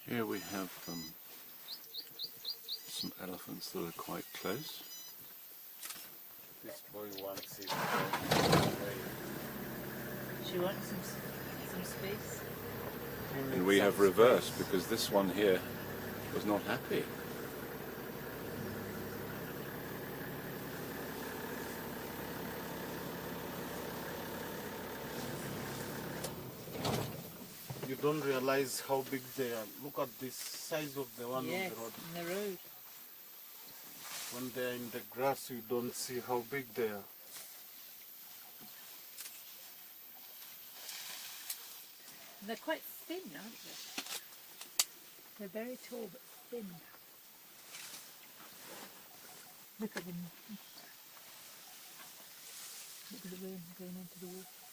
Here we have some elephants that are quite close. This boy wants it. She wants some space. And we have reversed because this one here was not happy. You don't realize how big they are. Look at this size of the one Yes, on the road. in the road. When they are in the grass, you don't see how big they are. They're quite thin, aren't they? They're very tall but thin. Look at them. Look at the rain going into the water.